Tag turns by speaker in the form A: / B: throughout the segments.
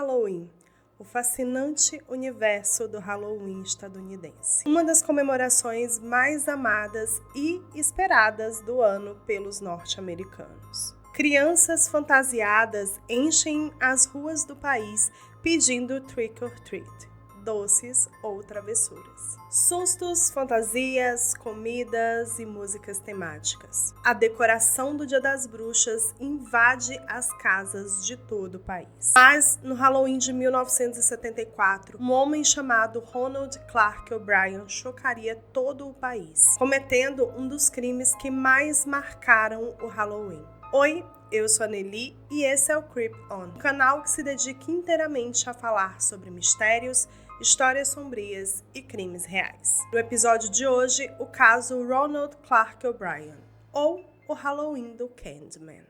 A: Halloween, o fascinante universo do Halloween estadunidense. Uma das comemorações mais amadas e esperadas do ano pelos norte-americanos. Crianças fantasiadas enchem as ruas do país pedindo trick or treat, doces ou travessuras. Sustos, fantasias, comidas e músicas temáticas. A decoração do Dia das Bruxas invade as casas de todo o país. Mas, no Halloween de 1974, um homem chamado Ronald Clark O'Bryan chocaria todo o país, cometendo um dos crimes que mais marcaram o Halloween. Oi, eu sou a Nelly e esse é o Creep On, um canal que se dedica inteiramente a falar sobre mistérios, histórias sombrias e crimes reais. No episódio de hoje, o caso Ronald Clark O'Bryan, ou o Halloween do Candyman.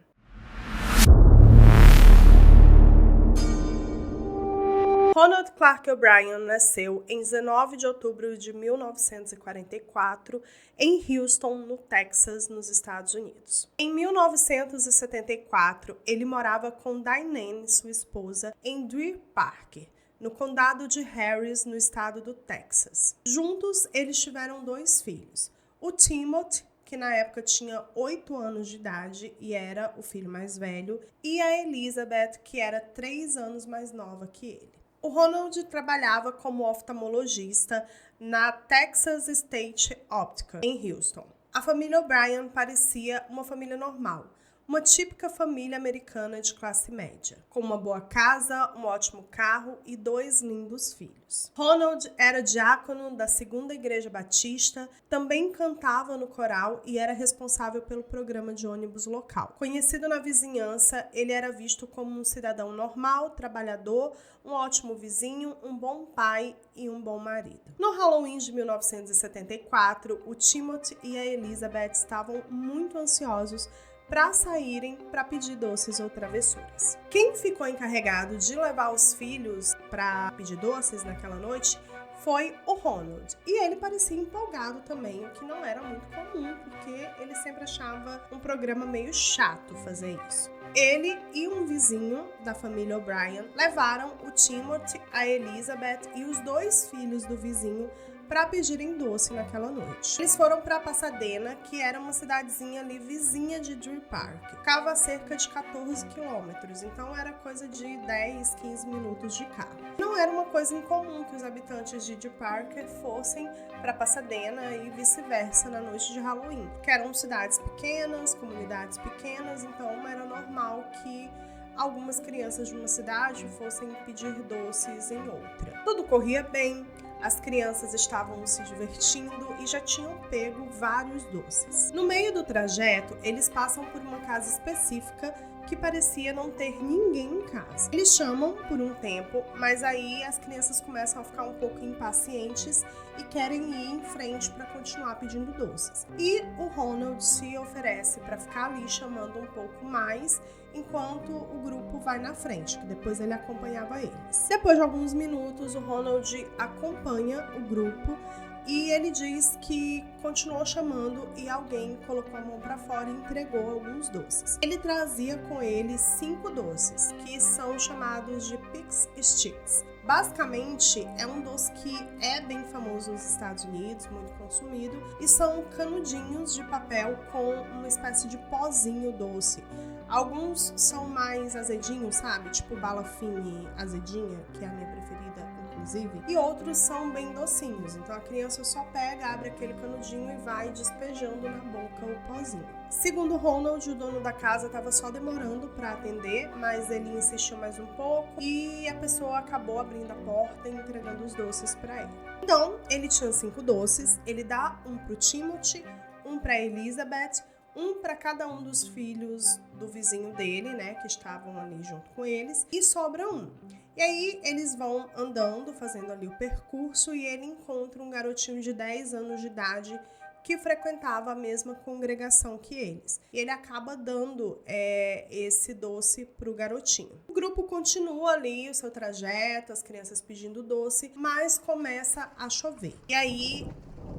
A: Ronald Clark O'Bryan nasceu em 19 de outubro de 1944 em Houston, no Texas, nos Estados Unidos. Em 1974, ele morava com Diane, sua esposa, em Deer Park, no condado de Harris, no estado do Texas. Juntos, eles tiveram 2 filhos, o Timothy, que na época tinha 8 anos de idade e era o filho mais velho, e a Elizabeth, que era 3 anos mais nova que ele. O Ronald trabalhava como oftalmologista na Texas State Optical, em Houston. A família O'Bryan parecia uma família normal, uma típica família americana de classe média, com uma boa casa, um ótimo carro e 2 lindos filhos. Ronald era diácono da Segunda Igreja Batista, também cantava no coral e era responsável pelo programa de ônibus local. Conhecido na vizinhança, ele era visto como um cidadão normal, trabalhador, um ótimo vizinho, um bom pai e um bom marido. No Halloween de 1974, o Timothy e a Elizabeth estavam muito ansiosos para saírem para pedir doces ou travessuras. Quem ficou encarregado de levar os filhos para pedir doces naquela noite foi o Ronald. E ele parecia empolgado também, o que não era muito comum, porque ele sempre achava um programa meio chato fazer isso. Ele e um vizinho da família O'Bryan levaram o Timothy, a Elizabeth e os 2 filhos do vizinho para pedirem doce naquela noite. Eles foram para Pasadena, que era uma cidadezinha ali vizinha de Deer Park. Ficava a cerca de 14 quilômetros, então era coisa de 10, 15 minutos de carro. Não era uma coisa incomum que os habitantes de Deer Park fossem para Pasadena e vice-versa na noite de Halloween, que eram cidades pequenas, comunidades pequenas, então era normal que algumas crianças de uma cidade fossem pedir doces em outra. Tudo corria bem. As crianças estavam se divertindo e já tinham pego vários doces. No meio do trajeto, eles passam por uma casa específica que parecia não ter ninguém em casa. Eles chamam por um tempo, mas aí as crianças começam a ficar um pouco impacientes e querem ir em frente para continuar pedindo doces. E o Ronald se oferece para ficar ali chamando um pouco mais, enquanto o grupo vai na frente, que depois ele acompanhava eles. Depois de alguns minutos, o Ronald acompanha o grupo e ele diz que continuou chamando e alguém colocou a mão para fora e entregou alguns doces. Ele trazia com ele 5 doces, que são chamados de Pix Sticks. Basicamente, é um doce que é bem famoso nos Estados Unidos, muito consumido, e são canudinhos de papel com uma espécie de pozinho doce. Alguns são mais azedinhos, sabe? Tipo bala fine azedinha, que é a minha preferida, inclusive. E outros são bem docinhos. Então a criança só pega, abre aquele canudinho e vai despejando na boca o pozinho. Segundo Ronald, o dono da casa estava só demorando para atender, mas ele insistiu mais um pouco e a pessoa acabou abrindo a porta e entregando os doces para ele. Então, ele tinha 5 doces, ele dá um pro Timothy, um para Elizabeth, um para cada um dos filhos do vizinho dele, né, que estavam ali junto com eles, e sobra um. E aí eles vão andando, fazendo ali o percurso, e ele encontra um garotinho de 10 anos de idade que frequentava a mesma congregação que eles. E ele acaba dando esse doce pro garotinho. O grupo continua ali o seu trajeto, as crianças pedindo doce, mas começa a chover. E aí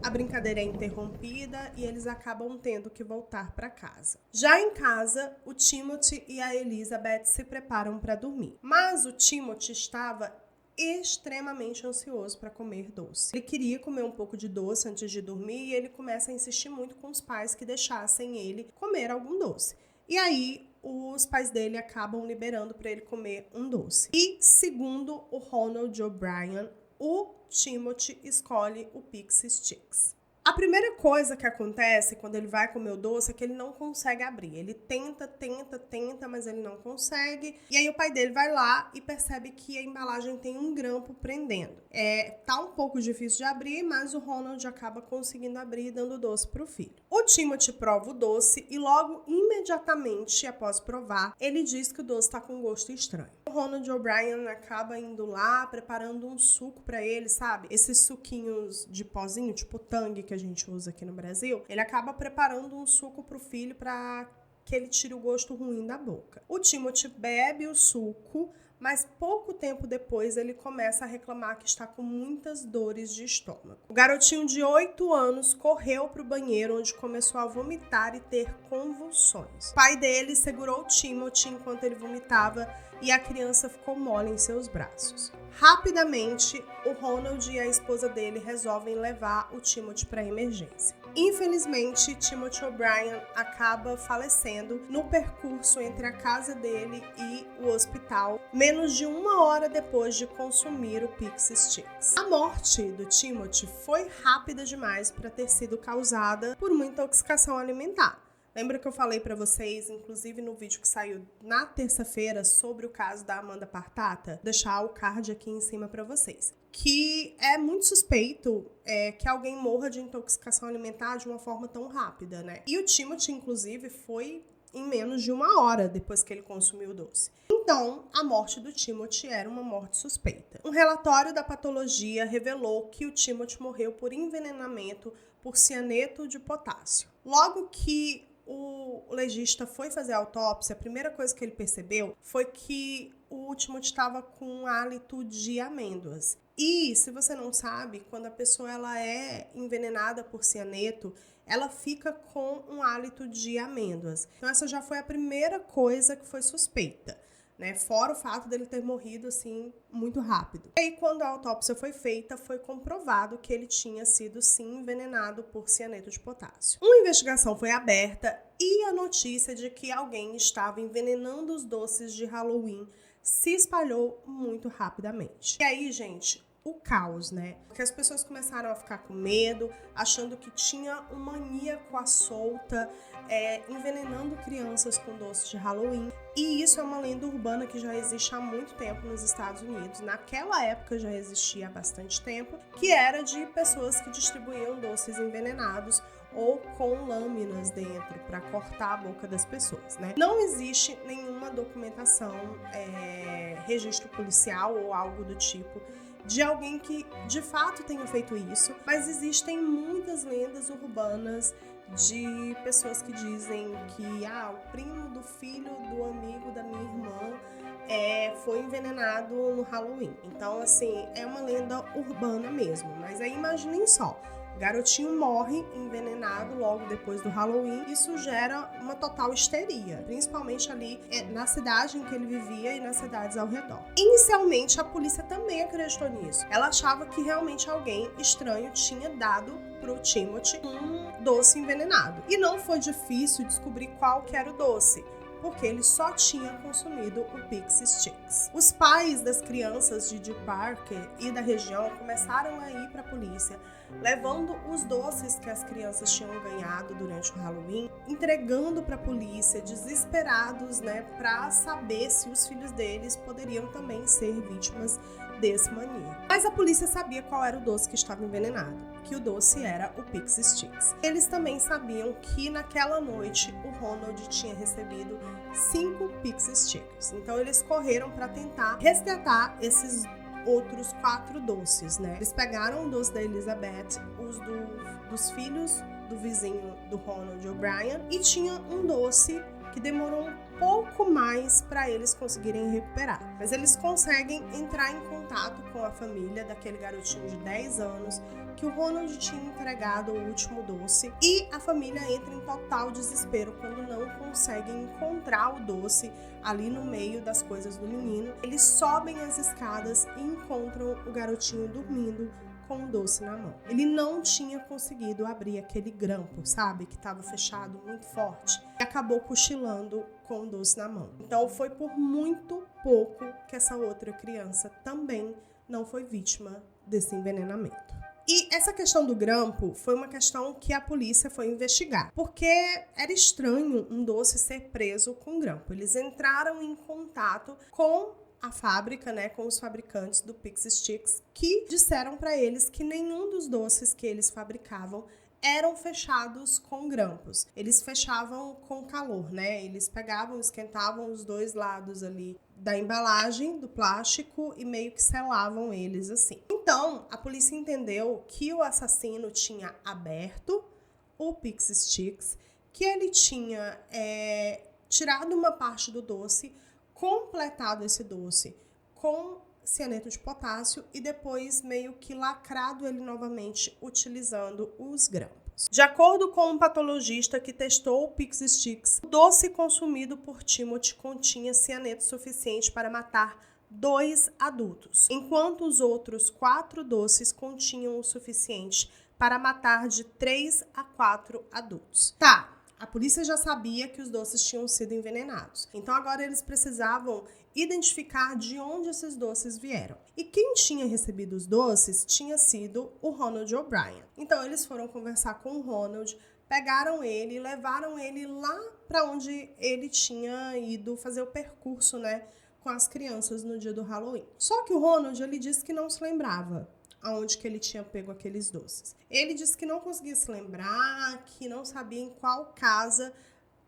A: a brincadeira é interrompida e eles acabam tendo que voltar para casa. Já em casa, o Timothy e a Elizabeth se preparam para dormir. Mas o Timothy estava extremamente ansioso para comer doce. Ele queria comer um pouco de doce antes de dormir e ele começa a insistir muito com os pais que deixassem ele comer algum doce. E aí, os pais dele acabam liberando para ele comer um doce. E, segundo o Ronald O'Brien, o Timothy escolhe o Pixie Sticks. A primeira coisa que acontece quando ele vai comer o doce é que ele não consegue abrir. Ele tenta, mas ele não consegue. E aí o pai dele vai lá e percebe que a embalagem tem um grampo prendendo. Tá um pouco difícil de abrir, mas o Ronald acaba conseguindo abrir e dando o doce pro filho. O Timothy prova o doce e logo, imediatamente após provar, ele diz que o doce tá com gosto estranho. O Ronald O'Brien acaba indo lá, preparando um suco pra ele, sabe? Esses suquinhos de pozinho, tipo Tang, que a gente usa aqui no Brasil. Ele acaba preparando um suco pro filho pra que ele tire o gosto ruim da boca. O Timothy bebe o suco, mas pouco tempo depois ele começa a reclamar que está com muitas dores de estômago. O garotinho de 8 anos correu para o banheiro, onde começou a vomitar e ter convulsões. O pai dele segurou o Timothy enquanto ele vomitava e a criança ficou mole em seus braços. Rapidamente, o Ronald e a esposa dele resolvem levar o Timothy para a emergência. Infelizmente, Timothy O'Brien acaba falecendo no percurso entre a casa dele e o hospital, menos de 1 hora depois de consumir o Pixie Sticks. A morte do Timothy foi rápida demais para ter sido causada por uma intoxicação alimentar. Lembra que eu falei para vocês, inclusive no vídeo que saiu na terça-feira, sobre o caso da Amanda Partata? Vou deixar o card aqui em cima para vocês. Que é muito suspeito que alguém morra de intoxicação alimentar de uma forma tão rápida, né? E o Timothy, inclusive, foi em menos de 1 hora depois que ele consumiu o doce. Então, a morte do Timothy era uma morte suspeita. Um relatório da patologia revelou que o Timothy morreu por envenenamento por cianeto de potássio. Logo que o legista foi fazer a autópsia, a primeira coisa que ele percebeu foi que o Timothy estava com um hálito de amêndoas. E, se você não sabe, quando a pessoa ela é envenenada por cianeto, ela fica com um hálito de amêndoas. Então, essa já foi a primeira coisa que foi suspeita, né? Fora o fato dele ter morrido, assim, muito rápido. E aí, quando a autópsia foi feita, foi comprovado que ele tinha sido, sim, envenenado por cianeto de potássio. Uma investigação foi aberta e a notícia de que alguém estava envenenando os doces de Halloween se espalhou muito rapidamente. E aí, gente, o caos, né? Porque as pessoas começaram a ficar com medo, achando que tinha um maníaco à solta, envenenando crianças com doces de Halloween. E isso é uma lenda urbana que já existe há muito tempo nos Estados Unidos. Naquela época já existia há bastante tempo, que era de pessoas que distribuíam doces envenenados ou com lâminas dentro para cortar a boca das pessoas, né? Não existe nenhuma documentação, registro policial ou algo do tipo de alguém que de fato tenha feito isso, mas existem muitas lendas urbanas de pessoas que dizem que o primo do filho do amigo da minha irmã foi envenenado no Halloween. Então, assim, é uma lenda urbana mesmo. Mas aí imaginem só, o garotinho morre envenenado logo depois do Halloween. Isso gera uma total histeria, principalmente ali na cidade em que ele vivia e nas cidades ao redor. Inicialmente, a polícia também acreditou nisso. Ela achava que realmente alguém estranho tinha dado pro Timothy um doce envenenado. E não foi difícil descobrir qual que era o doce, porque ele só tinha consumido o Pixie Sticks. Os pais das crianças de Deer Park e da região começaram a ir para a polícia, levando os doces que as crianças tinham ganhado durante o Halloween, entregando para a polícia, desesperados, né, para saber se os filhos deles poderiam também ser vítimas desse maníaco. Mas a polícia sabia qual era o doce que estava envenenado, que o doce era o Pixie Sticks. Eles também sabiam que naquela noite o Ronald tinha recebido 5 Pixie Sticks. Então eles correram para tentar resgatar esses outros 4 doces, né? Eles pegaram o doce da Elizabeth, os dos filhos do vizinho do Ronald O'Brien, e tinha um doce que que demorou um pouco mais para eles conseguirem recuperar. Mas eles conseguem entrar em contato com a família daquele garotinho de 10 anos que o Ronald tinha entregado o último doce, e a família entra em total desespero quando não conseguem encontrar o doce ali no meio das coisas do menino. Eles sobem as escadas e encontram o garotinho dormindo com o doce na mão. Ele não tinha conseguido abrir aquele grampo, sabe? Que estava fechado muito forte. E acabou cochilando com o doce na mão. Então foi por muito pouco que essa outra criança também não foi vítima desse envenenamento. E essa questão do grampo foi uma questão que a polícia foi investigar, porque era estranho um doce ser preso com grampo. Eles entraram em contato com a fábrica, né, com os fabricantes do Pixie Stix, que disseram para eles que nenhum dos doces que eles fabricavam eram fechados com grampos. Eles fechavam com calor, né? Eles pegavam, esquentavam os dois lados ali da embalagem, do plástico, e meio que selavam eles assim. Então, a polícia entendeu que o assassino tinha aberto o Pixie Stix, que ele tinha tirado uma parte do doce, completado esse doce com cianeto de potássio e depois meio que lacrado ele novamente utilizando os grampos. De acordo com um patologista que testou o Pixie Stix, o doce consumido por Timothy continha cianeto suficiente para matar 2 adultos, enquanto os outros 4 doces continham o suficiente para matar de 3 a 4 adultos. Tá. A polícia já sabia que os doces tinham sido envenenados. Então agora eles precisavam identificar de onde esses doces vieram. E quem tinha recebido os doces tinha sido o Ronald O'Brien. Então eles foram conversar com o Ronald, pegaram ele e levaram ele lá para onde ele tinha ido fazer o percurso, né, com as crianças no dia do Halloween. Só que o Ronald, ele disse que não se lembrava aonde que ele tinha pego aqueles doces. Ele disse que não conseguia se lembrar, que não sabia em qual casa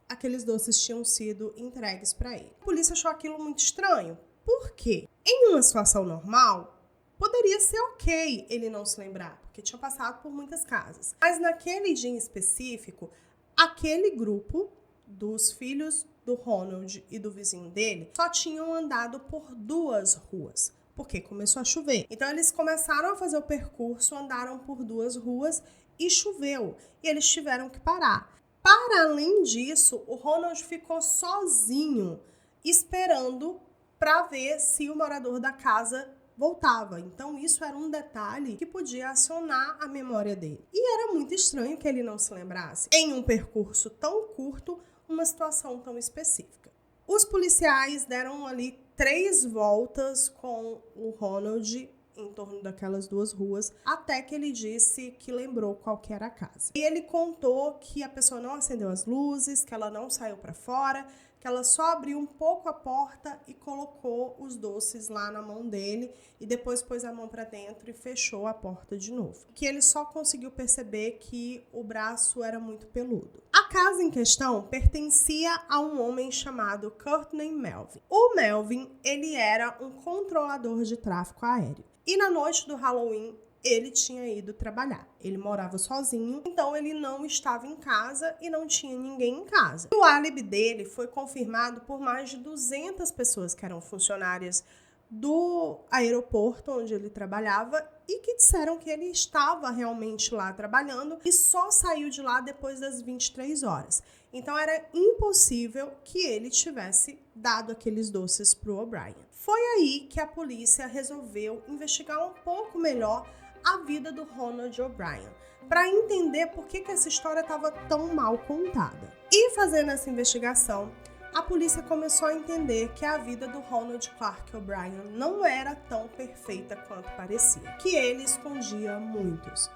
A: aqueles doces tinham sido entregues para ele. A polícia achou aquilo muito estranho. Por quê? Em uma situação normal, poderia ser ok ele não se lembrar, porque tinha passado por muitas casas. Mas naquele dia em específico, aquele grupo dos filhos do Ronald e do vizinho dele só tinham andado por 2 ruas. Porque começou a chover. Então eles começaram a fazer o percurso, andaram por 2 ruas e choveu. E eles tiveram que parar. Para além disso, o Ronald ficou sozinho, esperando para ver se o morador da casa voltava. Então isso era um detalhe que podia acionar a memória dele. E era muito estranho que ele não se lembrasse, em um percurso tão curto, uma situação tão específica. Os policiais deram ali 3 voltas com o Ronald em torno daquelas 2 ruas, até que ele disse que lembrou qual que era a casa. E ele contou que a pessoa não acendeu as luzes, que ela não saiu para fora, que ela só abriu um pouco a porta e colocou os doces lá na mão dele e depois pôs a mão para dentro e fechou a porta de novo. Que ele só conseguiu perceber que o braço era muito peludo. A casa em questão pertencia a um homem chamado Courtney Melvin. O Melvin, ele era um controlador de tráfego aéreo. E na noite do Halloween, ele tinha ido trabalhar. Ele morava sozinho, então ele não estava em casa e não tinha ninguém em casa. O álibi dele foi confirmado por mais de 200 pessoas que eram funcionárias do aeroporto onde ele trabalhava e que disseram que ele estava realmente lá trabalhando e só saiu de lá depois das 23 horas. Então era impossível que ele tivesse dado aqueles doces para o O'Brien. Foi aí que a polícia resolveu investigar um pouco melhor a vida do Ronald O'Brien, para entender por que essa história estava tão mal contada. E fazendo essa investigação, a polícia começou a entender que a vida do Ronald Clark O'Brien não era tão perfeita quanto parecia, que ele escondia muitos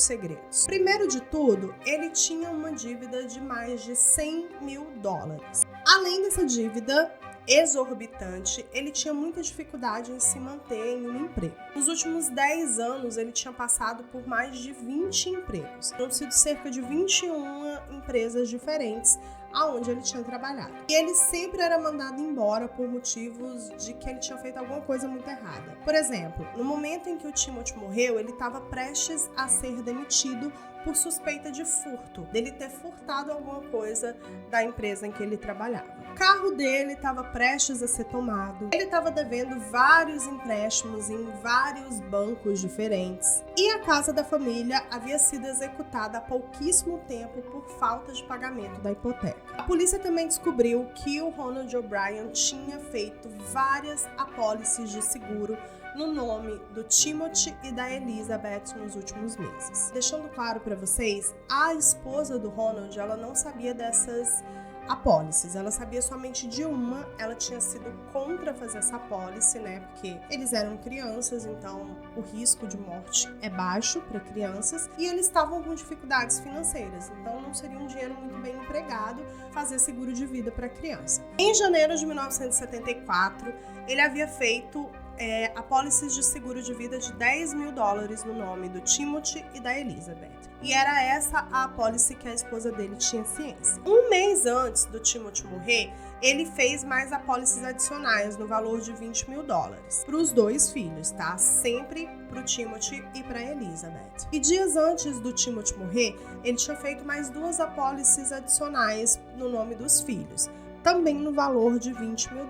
A: segredos. Primeiro de tudo, ele tinha uma dívida de mais de $100 mil. Além dessa dívida exorbitante, ele tinha muita dificuldade em se manter em um emprego. Nos últimos 10 anos, ele tinha passado por mais de 20 empregos. Tinham sido cerca de 21 empresas diferentes aonde ele tinha trabalhado. E ele sempre era mandado embora por motivos de que ele tinha feito alguma coisa muito errada. Por exemplo, no momento em que o Timothy morreu, ele estava prestes a ser demitido por suspeita de furto, dele ter furtado alguma coisa da empresa em que ele trabalhava. O carro dele estava prestes a ser tomado, ele estava devendo vários empréstimos em vários bancos diferentes e a casa da família havia sido executada há pouquíssimo tempo por falta de pagamento da hipoteca. A polícia também descobriu que o Ronald O'Brien tinha feito várias apólices de seguro no nome do Timothy e da Elizabeth nos últimos meses. Deixando claro para vocês, a esposa do Ronald, ela não sabia dessas apólices, ela sabia somente de uma, ela tinha sido contra fazer essa apólice, né, porque eles eram crianças, então o risco de morte é baixo para crianças e eles estavam com dificuldades financeiras, então não seria um dinheiro muito bem empregado fazer seguro de vida para criança. Em janeiro de 1974, ele havia feito apólices de seguro de vida de $10 mil no nome do Timothy e da Elizabeth. E era essa a apólice que a esposa dele tinha ciência. Um mês antes do Timothy morrer, ele fez mais apólices adicionais no valor de $20 mil para os dois filhos, tá? Sempre para o Timothy e para a Elizabeth. E dias antes do Timothy morrer, ele tinha feito mais 2 apólices adicionais no nome dos filhos, também no valor de $20 mil.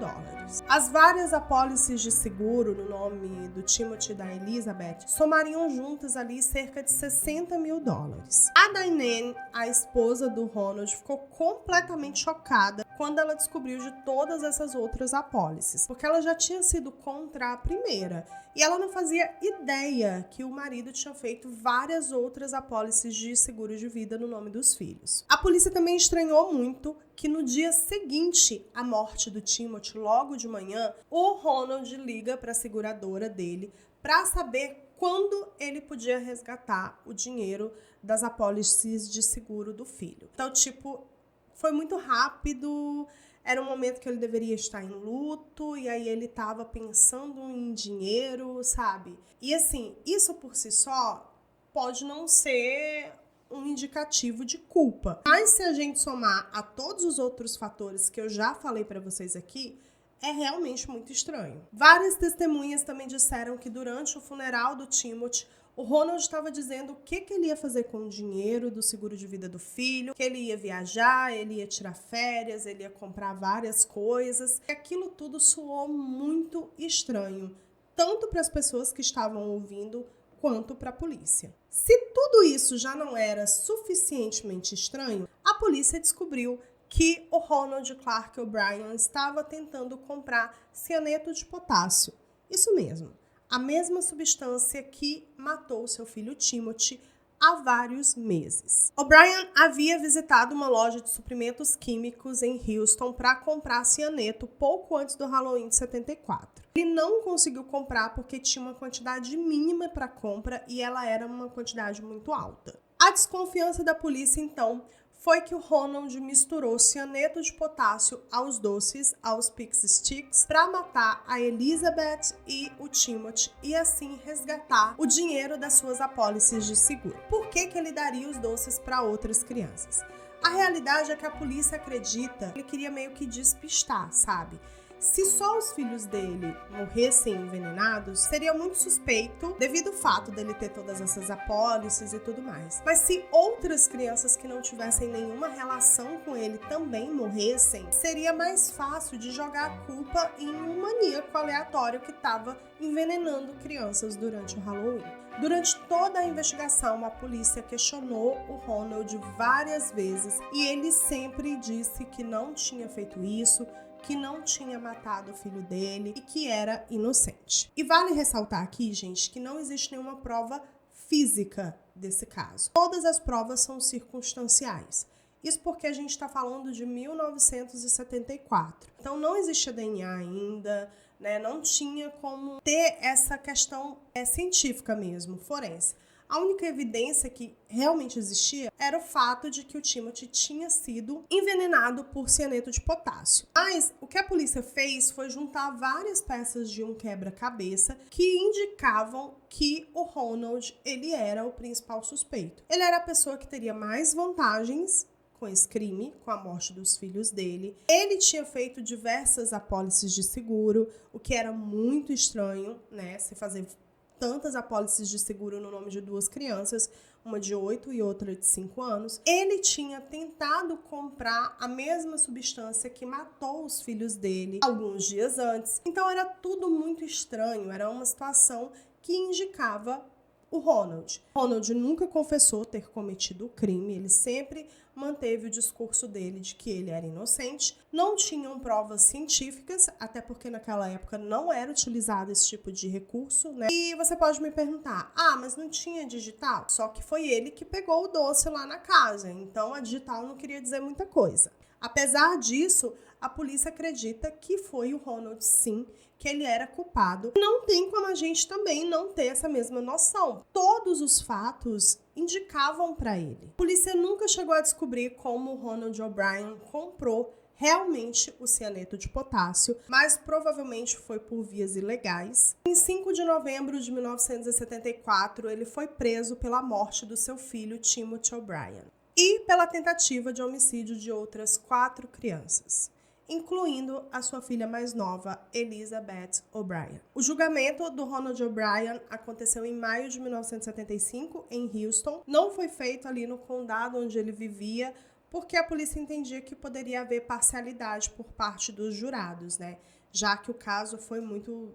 A: As várias apólices de seguro no nome do Timothy e da Elizabeth somariam juntas ali cerca de $60 mil. A Diane, a esposa do Ronald, ficou completamente chocada quando ela descobriu de todas essas outras apólices, porque ela já tinha sido contra a primeira e ela não fazia ideia que o marido tinha feito várias outras apólices de seguro de vida no nome dos filhos. A polícia também estranhou muito que no dia seguinte à morte do Timothy, logo de manhã, o Ronald liga para a seguradora dele para saber quando ele podia resgatar o dinheiro das apólices de seguro do filho. Então, foi muito rápido, era um momento que ele deveria estar em luto, e aí ele estava pensando em dinheiro, sabe? E assim, isso por si só pode não ser um indicativo de culpa. Mas se a gente somar a todos os outros fatores que eu já falei para vocês aqui, é realmente muito estranho. Várias testemunhas também disseram que durante o funeral do Timothy, o Ronald estava dizendo o que ele ia fazer com o dinheiro do seguro de vida do filho, que ele ia viajar, ele ia tirar férias, ele ia comprar várias coisas. E aquilo tudo soou muito estranho, tanto para as pessoas que estavam ouvindo, quanto para a polícia. Se tudo isso já não era suficientemente estranho, a polícia descobriu que o Ronald Clark O'Brien estava tentando comprar cianeto de potássio. Isso mesmo, a mesma substância que matou seu filho Timothy há vários meses. O'Brien havia visitado uma loja de suprimentos químicos em Houston para comprar cianeto pouco antes do Halloween de 74. Ele não conseguiu comprar porque tinha uma quantidade mínima para compra e ela era uma quantidade muito alta. A desconfiança da polícia, então, foi que o Ronald misturou cianeto de potássio aos doces, aos Pixie Sticks, para matar a Elizabeth e o Timothy e assim resgatar o dinheiro das suas apólices de seguro. Por que ele daria os doces para outras crianças? A realidade é que a polícia acredita que ele queria meio que despistar, sabe? Se só os filhos dele morressem envenenados, seria muito suspeito devido ao fato dele ter todas essas apólices e tudo mais. Mas se outras crianças que não tivessem nenhuma relação com ele também morressem, seria mais fácil de jogar a culpa em um maníaco aleatório que estava envenenando crianças durante o Halloween. Durante toda a investigação, a polícia questionou o Ronald várias vezes e ele sempre disse que não tinha feito isso, que não tinha matado o filho dele e que era inocente. E vale ressaltar aqui, gente, que não existe nenhuma prova física desse caso. Todas as provas são circunstanciais. Isso porque a gente está falando de 1974. Então não existia DNA ainda, né? Não tinha como ter essa questão científica mesmo, forense. A única evidência que realmente existia era o fato de que o Timothy tinha sido envenenado por cianeto de potássio. Mas o que a polícia fez foi juntar várias peças de um quebra-cabeça que indicavam que o Ronald, ele era o principal suspeito. Ele era a pessoa que teria mais vantagens com esse crime, com a morte dos filhos dele. Ele tinha feito diversas apólices de seguro, o que era muito estranho, né? Se fazer tantas apólices de seguro no nome de 2 crianças, uma de 8 e outra de 5 anos. Ele tinha tentado comprar a mesma substância que matou os filhos dele alguns dias antes. Então era tudo muito estranho, era uma situação que indicava o Ronald. Ronald nunca confessou ter cometido o crime, ele sempre manteve o discurso dele de que ele era inocente. Não tinham provas científicas, até porque naquela época não era utilizado esse tipo de recurso, né? E você pode me perguntar, mas não tinha digital? Só que foi ele que pegou o doce lá na casa, então a digital não queria dizer muita coisa. Apesar disso, a polícia acredita que foi o Ronald, sim, que ele era culpado. Não tem como a gente também não ter essa mesma noção. Todos os fatos indicavam para ele. A polícia nunca chegou a descobrir como o Ronald O'Brien comprou realmente o cianeto de potássio, mas provavelmente foi por vias ilegais. Em 5 de novembro de 1974, ele foi preso pela morte do seu filho Timothy O'Brien e pela tentativa de homicídio de outras 4 crianças, incluindo a sua filha mais nova, Elizabeth O'Brien. O julgamento do Ronald O'Brien aconteceu em maio de 1975, em Houston. Não foi feito ali no condado onde ele vivia, porque a polícia entendia que poderia haver parcialidade por parte dos jurados, né? Já que o caso foi muito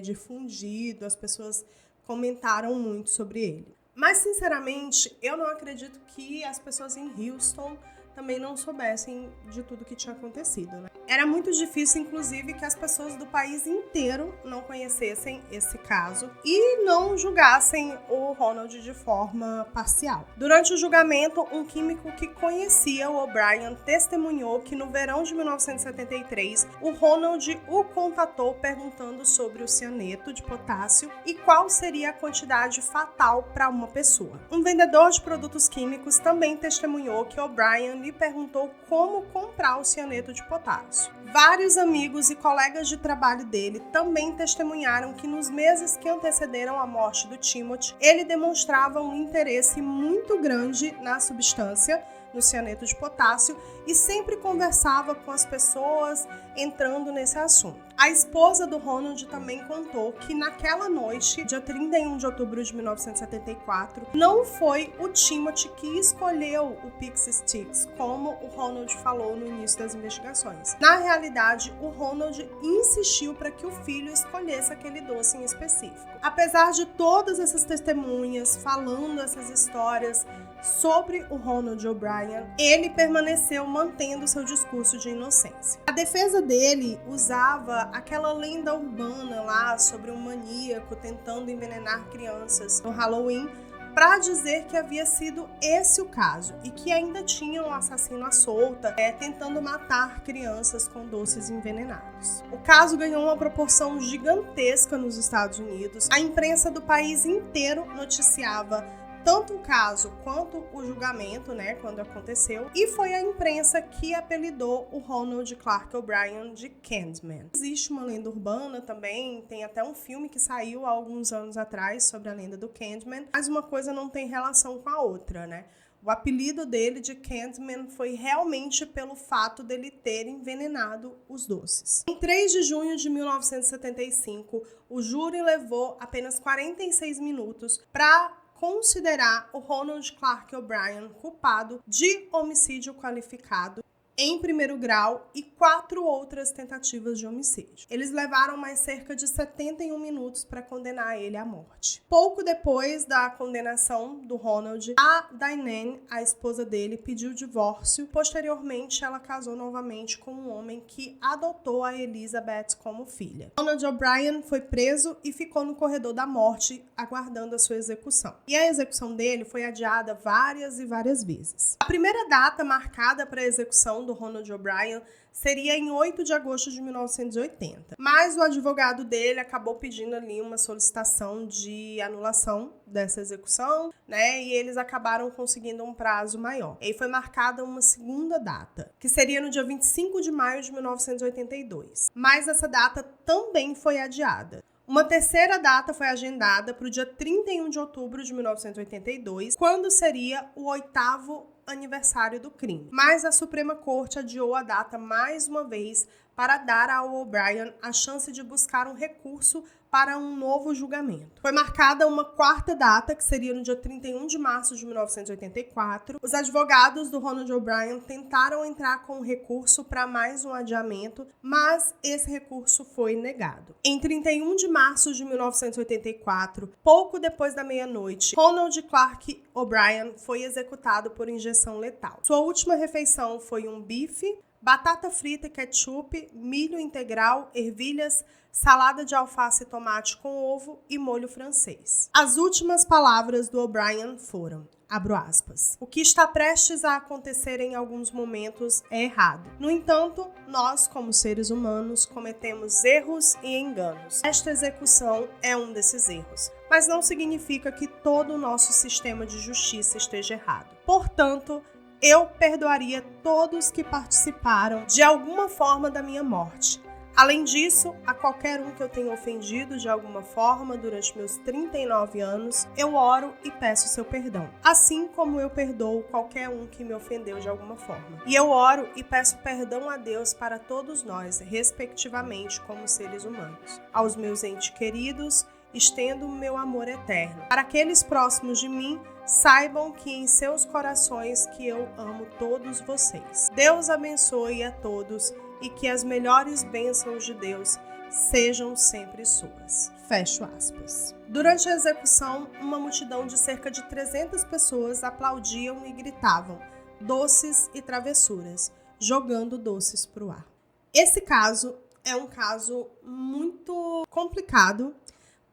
A: difundido, as pessoas comentaram muito sobre ele. Mas, sinceramente, eu não acredito que as pessoas em Houston também não soubessem de tudo que tinha acontecido, né? Era muito difícil, inclusive, que as pessoas do país inteiro não conhecessem esse caso e não julgassem o Ronald de forma parcial. Durante o julgamento, um químico que conhecia o O'Brien testemunhou que no verão de 1973, o Ronald o contatou perguntando sobre o cianeto de potássio e qual seria a quantidade fatal para uma pessoa. Um vendedor de produtos químicos também testemunhou que O'Brien lhe perguntou como comprar o cianeto de potássio. Vários amigos e colegas de trabalho dele também testemunharam que nos meses que antecederam a morte do Timothy, ele demonstrava um interesse muito grande na substância, no cianeto de potássio, e sempre conversava com as pessoas entrando nesse assunto. A esposa do Ronald também contou que naquela noite, dia 31 de outubro de 1974, não foi o Timothy que escolheu o Pixie Sticks, como o Ronald falou no início das investigações. Na realidade, o Ronald insistiu para que o filho escolhesse aquele doce em específico. Apesar de todas essas testemunhas falando essas histórias sobre o Ronald O'Brien, ele permaneceu mantendo seu discurso de inocência. A defesa dele usava aquela lenda urbana lá sobre um maníaco tentando envenenar crianças no Halloween para dizer que havia sido esse o caso e que ainda tinha um assassino à solta tentando matar crianças com doces envenenados. O caso ganhou uma proporção gigantesca nos Estados Unidos. A imprensa do país inteiro noticiava tanto o caso quanto o julgamento, quando aconteceu, e foi a imprensa que apelidou o Ronald Clark O'Brien de Candyman. Existe uma lenda urbana também, tem até um filme que saiu há alguns anos atrás sobre a lenda do Candyman, mas uma coisa não tem relação com a outra, né? O apelido dele de Candyman foi realmente pelo fato dele ter envenenado os doces. Em 3 de junho de 1975, o júri levou apenas 46 minutos para considerar o Ronald Clark O'Brien culpado de homicídio qualificado em primeiro grau e 4 outras tentativas de homicídio. Eles levaram mais cerca de 71 minutos para condenar ele à morte. Pouco depois da condenação do Ronald, a Diane, a esposa dele, pediu divórcio. Posteriormente, ela casou novamente com um homem que adotou a Elizabeth como filha. Ronald O'Brien foi preso e ficou no corredor da morte, aguardando a sua execução. E a execução dele foi adiada várias e várias vezes. A primeira data marcada para a execução do Ronald O'Brien seria em 8 de agosto de 1980. Mas o advogado dele acabou pedindo ali uma solicitação de anulação dessa execução, e eles acabaram conseguindo um prazo maior. E aí foi marcada uma segunda data, que seria no dia 25 de maio de 1982. Mas essa data também foi adiada. Uma terceira data foi agendada para o dia 31 de outubro de 1982, quando seria o 8º aniversário do crime. Mas a Suprema Corte adiou a data mais uma vez para dar ao O'Brien a chance de buscar um recurso para um novo julgamento. Foi marcada uma quarta data, que seria no dia 31 de março de 1984. Os advogados do Ronald O'Brien tentaram entrar com um recurso para mais um adiamento, mas esse recurso foi negado. Em 31 de março de 1984, pouco depois da meia-noite, Ronald Clark O'Brien foi executado por injeção letal. Sua última refeição foi um bife, batata frita e ketchup, milho integral, ervilhas, salada de alface e tomate com ovo e molho francês. As últimas palavras do O'Brien foram, abro aspas, o que está prestes a acontecer em alguns momentos é errado. No entanto, nós, como seres humanos, cometemos erros e enganos. Esta execução é um desses erros, mas não significa que todo o nosso sistema de justiça esteja errado. Portanto, eu perdoaria todos que participaram de alguma forma da minha morte. Além disso, a qualquer um que eu tenha ofendido de alguma forma durante meus 39 anos, eu oro e peço seu perdão. Assim como eu perdoo qualquer um que me ofendeu de alguma forma. E eu oro e peço perdão a Deus para todos nós, respectivamente, como seres humanos. Aos meus entes queridos, estendo o meu amor eterno. Para aqueles próximos de mim, saibam que em seus corações que eu amo todos vocês. Deus abençoe a todos e que as melhores bênçãos de Deus sejam sempre suas. Fecho aspas. Durante a execução, uma multidão de cerca de 300 pessoas aplaudiam e gritavam doces e travessuras, jogando doces para o ar. Esse caso é um caso muito complicado,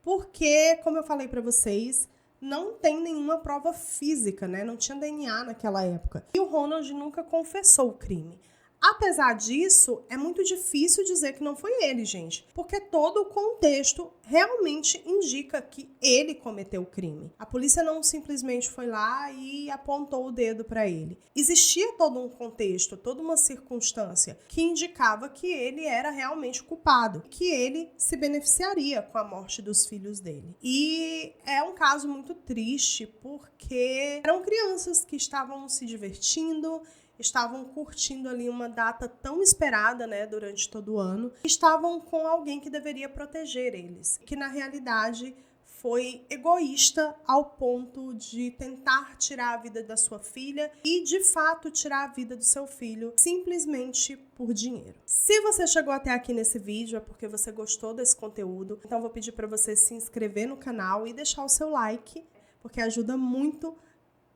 A: porque, como eu falei para vocês, não tem nenhuma prova física, né? Não tinha DNA naquela época. E o Ronald nunca confessou o crime. Apesar disso, é muito difícil dizer que não foi ele, gente, porque todo o contexto realmente indica que ele cometeu o crime. A polícia não simplesmente foi lá e apontou o dedo para ele. Existia todo um contexto, toda uma circunstância que indicava que ele era realmente culpado, que ele se beneficiaria com a morte dos filhos dele. E é um caso muito triste porque eram crianças que estavam se divertindo, estavam curtindo ali uma data tão esperada, né, durante todo o ano, estavam com alguém que deveria proteger eles, que na realidade foi egoísta ao ponto de tentar tirar a vida da sua filha e, de fato, tirar a vida do seu filho simplesmente por dinheiro. Se você chegou até aqui nesse vídeo é porque você gostou desse conteúdo, então vou pedir para você se inscrever no canal e deixar o seu like, porque ajuda muito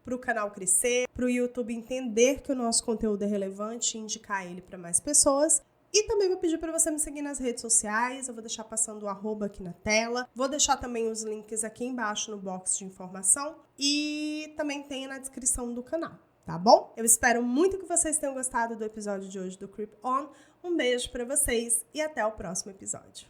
A: para o canal crescer, para o YouTube entender que o nosso conteúdo é relevante e indicar ele para mais pessoas. E também vou pedir para você me seguir nas redes sociais, eu vou deixar passando o @ aqui na tela, vou deixar também os links aqui embaixo no box de informação e também tem na descrição do canal, tá bom? Eu espero muito que vocês tenham gostado do episódio de hoje do Creep On, um beijo para vocês e até o próximo episódio.